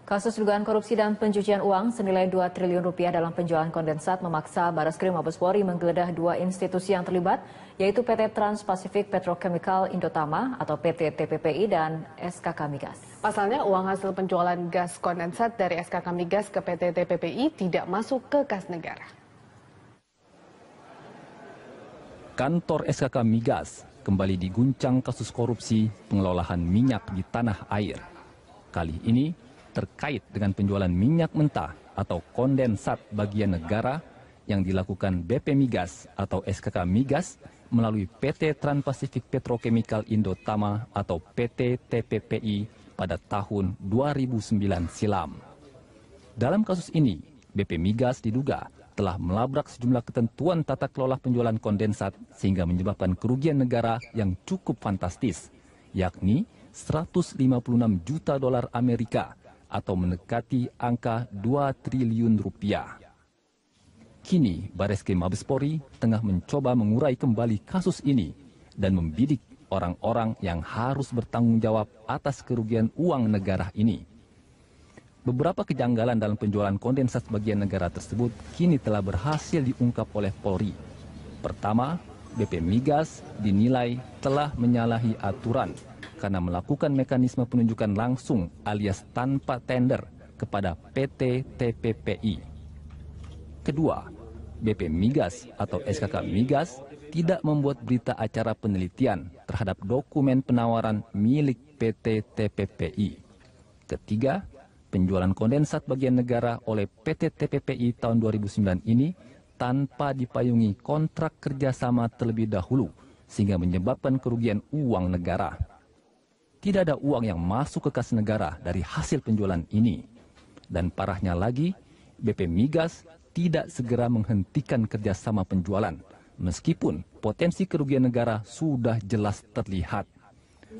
Kasus dugaan korupsi dan pencucian uang senilai 2 triliun rupiah dalam penjualan kondensat memaksa Barreskrim Mabes Polri menggeledah dua institusi yang terlibat, yaitu PT Trans-Pacific Petrochemical Indotama atau PT TPPI dan SKK Migas. Pasalnya, uang hasil penjualan gas kondensat dari SKK Migas ke PT TPPI tidak masuk ke kas negara. Kantor SKK Migas kembali diguncang kasus korupsi pengelolaan minyak di tanah air. Kali ini terkait dengan penjualan minyak mentah atau kondensat bagian negara yang dilakukan BP Migas atau SKK Migas melalui PT Trans-Pacific Petrochemical Indotama atau PT TPPI pada tahun 2009 silam. Dalam kasus ini, BP Migas diduga telah melabrak sejumlah ketentuan tata kelola penjualan kondensat sehingga menyebabkan kerugian negara yang cukup fantastis, yakni 156 juta dolar Amerika atau mendekati angka 2 triliun rupiah. Kini, Barreskrim Mabes Polri tengah mencoba mengurai kembali kasus ini dan membidik orang-orang yang harus bertanggung jawab atas kerugian uang negara ini. Beberapa kejanggalan dalam penjualan kondensat bagian negara tersebut kini telah berhasil diungkap oleh Polri. Pertama, BP Migas dinilai telah menyalahi aturan karena melakukan mekanisme penunjukan langsung alias tanpa tender kepada PT TPPI. Kedua, BP Migas atau SKK Migas tidak membuat berita acara penelitian terhadap dokumen penawaran milik PT TPPI. Ketiga, penjualan kondensat bagian negara oleh PT TPPI tahun 2009 ini tanpa dipayungi kontrak kerjasama terlebih dahulu sehingga menyebabkan kerugian uang negara. Tidak ada uang yang masuk ke kas negara dari hasil penjualan ini. Dan parahnya lagi, BP Migas tidak segera menghentikan kerjasama penjualan, meskipun potensi kerugian negara sudah jelas terlihat.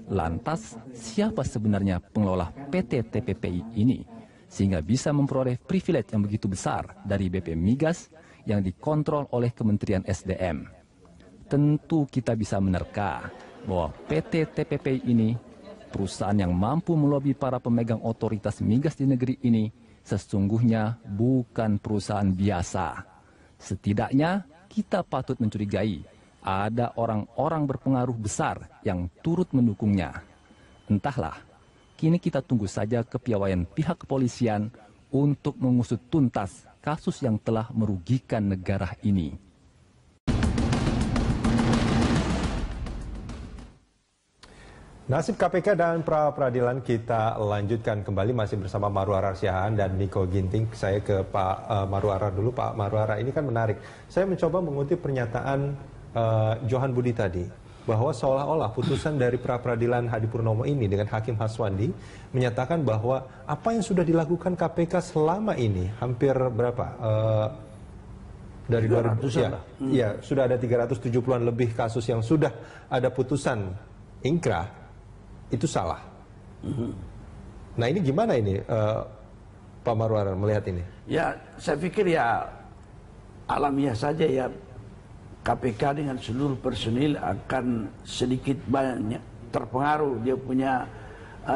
Lantas, siapa sebenarnya pengelola PT TPPI ini, sehingga bisa memperoleh privilege yang begitu besar dari BP Migas yang dikontrol oleh Kementerian SDM? Tentu kita bisa menerka bahwa PT TPPI ini perusahaan yang mampu melobi para pemegang otoritas migas di negeri ini sesungguhnya bukan perusahaan biasa. Setidaknya kita patut mencurigai ada orang-orang berpengaruh besar yang turut mendukungnya. Entahlah, kini kita tunggu saja kepiawaian pihak kepolisian untuk mengusut tuntas kasus yang telah merugikan negara ini. Nasib KPK dan pra-peradilan kita lanjutkan kembali, masih bersama Marwara Siahaan dan Niko Ginting. Saya ke Pak Marwara dulu. Pak Marwara, ini kan menarik. Saya mencoba mengutip pernyataan Johan Budi tadi, bahwa seolah-olah putusan dari pra-peradilan Hadi Purnomo ini dengan Hakim Haswandi menyatakan bahwa apa yang sudah dilakukan KPK selama ini, hampir berapa? Dari 200 ya, sudah ada 370-an lebih kasus yang sudah ada putusan ingkrah, itu salah. Nah, ini gimana ini Pak Marwara melihat ini? Ya, saya pikir ya alamiah saja ya, KPK dengan seluruh personil akan sedikit banyak terpengaruh, dia punya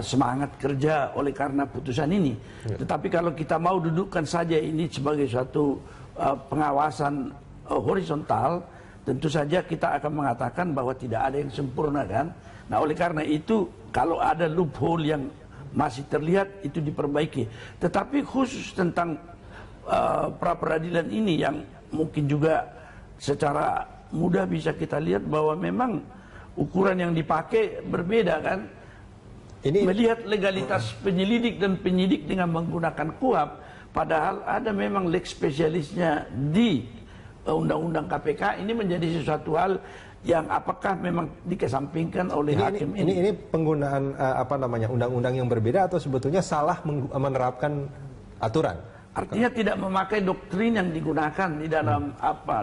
semangat kerja oleh karena putusan ini. Ya. Tetapi kalau kita mau dudukkan saja ini sebagai suatu pengawasan horizontal, tentu saja kita akan mengatakan bahwa tidak ada yang sempurna, kan? Nah, oleh karena itu kalau ada loophole yang masih terlihat, itu diperbaiki. Tetapi khusus tentang pra-peradilan ini yang mungkin juga secara mudah bisa kita lihat bahwa memang ukuran yang dipakai berbeda, kan? Ini melihat legalitas penyelidik dan penyidik dengan menggunakan KUHP, padahal ada memang leg spesialisnya di undang-undang KPK. Ini menjadi sesuatu hal yang apakah memang dikesampingkan oleh hakim ini? Ini penggunaan undang-undang yang berbeda atau sebetulnya salah menerapkan aturan? Artinya tidak memakai doktrin yang digunakan di dalam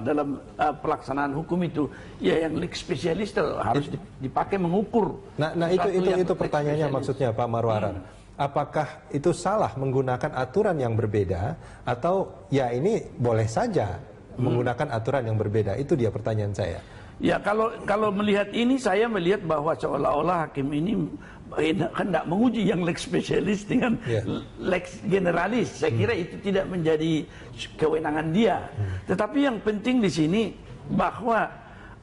dalam pelaksanaan hukum itu. Ya, yang leg spesialis harus dipakai mengukur. Nah itu pertanyaannya, maksudnya Pak Marwara. Apakah itu salah menggunakan aturan yang berbeda atau ya ini boleh saja menggunakan aturan yang berbeda? Itu dia pertanyaan saya. Ya kalau melihat ini, saya melihat bahwa seolah-olah hakim ini hendak menguji yang lex spesialis dengan lex generalis. Saya kira itu tidak menjadi kewenangan dia. Tetapi yang penting di sini bahwa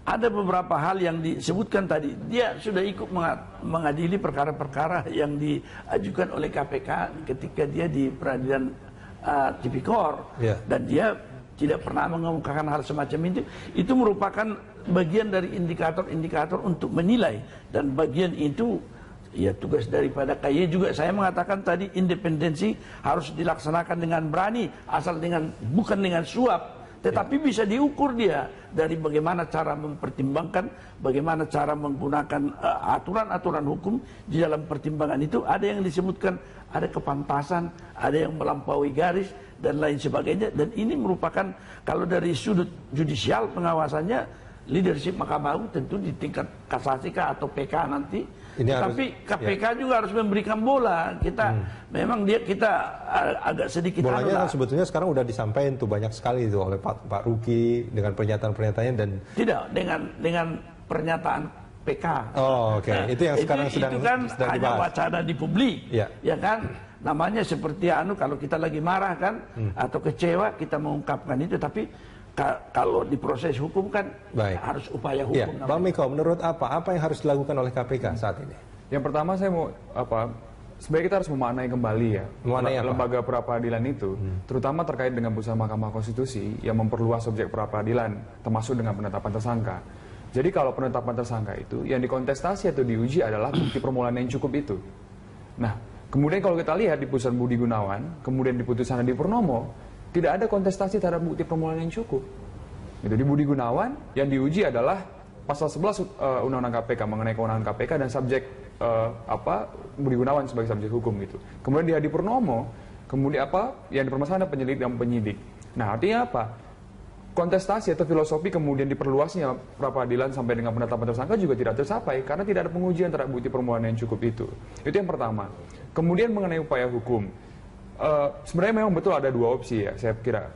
ada beberapa hal yang disebutkan tadi. Dia sudah ikut mengadili perkara-perkara yang diajukan oleh KPK ketika dia di peradilan tipikor, dan dia tidak pernah mengemukakan hal semacam itu. Itu merupakan bagian dari indikator-indikator untuk menilai, dan bagian itu ya tugas daripada KY juga. Saya mengatakan tadi independensi harus dilaksanakan dengan berani, asal bukan dengan suap, tetapi bisa diukur dia dari bagaimana cara mempertimbangkan, bagaimana cara menggunakan aturan-aturan hukum. Di dalam pertimbangan itu ada yang disebutkan ada kepantasan, ada yang melampaui garis dan lain sebagainya. Dan ini merupakan, kalau dari sudut judicial pengawasannya, leadership Mahkamah Agung tentu di tingkat kasasi atau PK nanti. Tapi KPK juga harus memberikan bola. Memang kita agak sedikit bolanya kan sebetulnya sekarang udah disampaikan tuh banyak sekali itu oleh Pak Ruki dengan pernyataan-pernyataannya, dan tidak dengan pernyataan PK. Oh, oke. Nah, itu yang sekarang sedang hanya dibahas. wacana di publik. Ya kan? Namanya seperti kalau kita lagi marah kan atau kecewa, kita mengungkapkan itu, tapi kalau di proses hukum kan harus upaya hukum. Bang Miko, menurut apa yang harus dilakukan oleh KPK saat ini? Yang pertama saya mau sebenarnya kita harus memaknai kembali lembaga pra-peradilan itu, terutama terkait dengan putusan Mahkamah Konstitusi yang memperluas subjek pra-peradilan, termasuk dengan penetapan tersangka. Jadi kalau penetapan tersangka itu yang dikontestasi atau diuji adalah bukti permulaan yang cukup itu. Nah, kemudian kalau kita lihat di putusan Budi Gunawan, kemudian di putusan Hadi Purnomo, tidak ada kontestasi terhadap bukti permulaan yang cukup. Itu di Budi Gunawan yang diuji adalah pasal 11 Undang-Undang KPK mengenai kewenangan KPK dan subjek Budi Gunawan sebagai subjek hukum gitu. Kemudian di Hadi Purnomo, kemudian yang dipermasalahkan penyelidik dan penyidik. Nah, artinya apa? Kontestasi atau filosofi kemudian diperluasnya pra-peradilan sampai dengan penetapan tersangka juga tidak tercapai karena tidak ada pengujian terhadap bukti permulaan yang cukup itu. Itu yang pertama. Kemudian mengenai upaya hukum. Sebenarnya memang betul ada dua opsi ya, saya kira.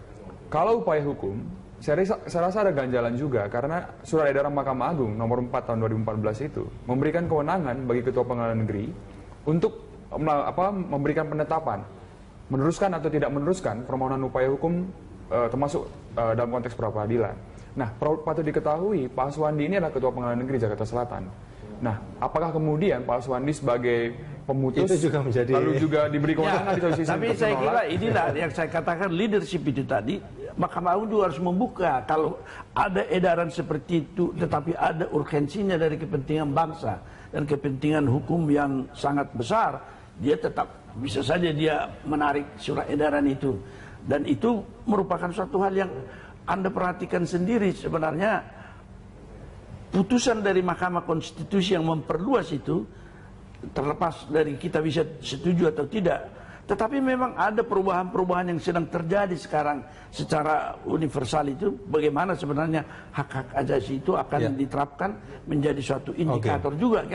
Kalau upaya hukum, saya rasa ada ganjalan juga, karena Surat Edaran Mahkamah Agung nomor 4 tahun 2014 itu memberikan kewenangan bagi Ketua Pengadilan Negeri untuk memberikan penetapan, meneruskan atau tidak meneruskan permohonan upaya hukum termasuk dalam konteks pra-peradilan. Nah, patut diketahui Pak Aswandi ini adalah Ketua Pengadilan Negeri Jakarta Selatan. Nah, apakah kemudian Pak Aswandi sebagai pemutus itu juga menjadi lalu juga diberi kewenangan di sisi tapi saya kira inilah yang saya katakan leadership itu tadi. Mahkamah Agung juga harus membuka kalau ada edaran seperti itu, tetapi ada urgensinya dari kepentingan bangsa dan kepentingan hukum yang sangat besar, dia tetap bisa saja dia menarik surat edaran itu. Dan itu merupakan suatu hal yang Anda perhatikan sendiri sebenarnya. Putusan dari Mahkamah Konstitusi yang memperluas itu, terlepas dari kita bisa setuju atau tidak, tetapi memang ada perubahan-perubahan yang sedang terjadi sekarang secara universal itu, bagaimana sebenarnya hak-hak asasi itu akan diterapkan menjadi suatu indikator juga.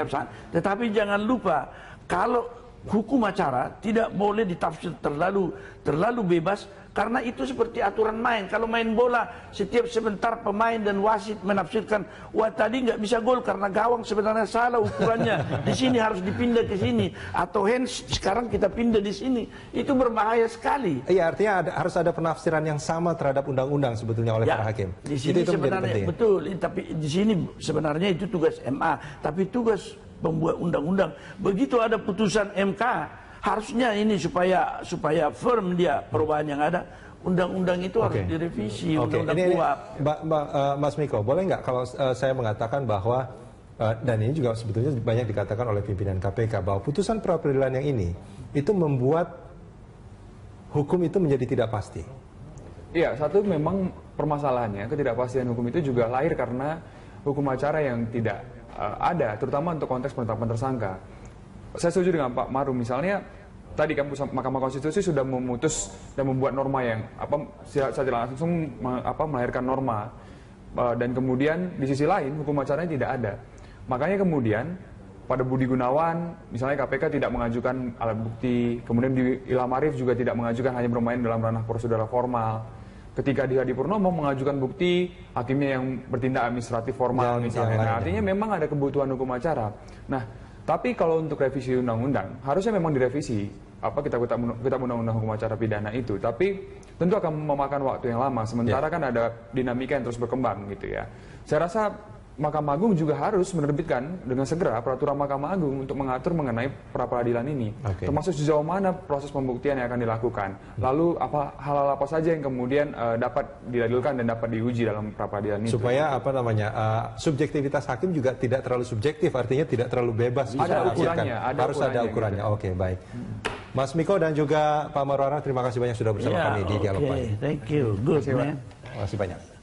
Tetapi jangan lupa, kalau hukum acara tidak boleh ditafsir terlalu bebas, karena itu seperti aturan main. Kalau main bola, setiap sebentar pemain dan wasit menafsirkan, wah tadi nggak bisa gol karena gawang sebenarnya salah ukurannya. Di sini harus dipindah ke sini, atau hands sekarang kita pindah di sini. Itu berbahaya sekali. Iya, artinya harus ada penafsiran yang sama terhadap undang-undang sebetulnya oleh para hakim. Di sini itu sebenarnya betul, tapi di sini sebenarnya itu tugas MA, tapi tugas pembuat undang-undang. Begitu ada putusan MK, harusnya ini supaya firm dia perubahan yang ada, undang-undang itu harus direvisi, undang-undang KUHP. Mas Miko, boleh nggak kalau saya mengatakan bahwa dan ini juga sebetulnya banyak dikatakan oleh pimpinan KPK bahwa putusan pra-peradilan yang ini itu membuat hukum itu menjadi tidak pasti. Iya, satu memang permasalahannya ketidakpastian hukum itu juga lahir karena hukum acara yang tidak ada, terutama untuk konteks penetapan tersangka. Saya setuju dengan Pak Marum, misalnya tadi kan Mahkamah Konstitusi sudah memutus dan membuat norma yang secara langsung melahirkan norma, dan kemudian di sisi lain hukum acaranya tidak ada. Makanya kemudian pada Budi Gunawan misalnya KPK tidak mengajukan alat bukti, kemudian di Ilham Arif juga tidak mengajukan, hanya bermain dalam ranah prosedural formal. ketika di Hadi Purnomo mengajukan bukti, hakimnya yang bertindak administratif formal misalnya. Nah, artinya memang ada kebutuhan hukum acara. Nah, tapi kalau untuk revisi undang-undang, harusnya memang direvisi kita undang-undang hukum acara pidana itu. Tapi tentu akan memakan waktu yang lama. Sementara kan ada dinamika yang terus berkembang gitu ya. Saya rasa Mahkamah Agung juga harus menerbitkan dengan segera peraturan Mahkamah Agung untuk mengatur mengenai pra-peradilan ini. Termasuk sejauh mana proses pembuktian yang akan dilakukan. Lalu hal-hal apa saja yang kemudian dapat didalilkan dan dapat diuji dalam pra-peradilan itu. Supaya subjektivitas hakim juga tidak terlalu subjektif, artinya tidak terlalu bebas. Ada ukurannya. Harus ada ukurannya. Gitu. Oke, baik. Mas Miko dan juga Pak Maruara, terima kasih banyak sudah bersama kami di Dialog Pagi. Thank you. Good, man. Terima kasih banyak.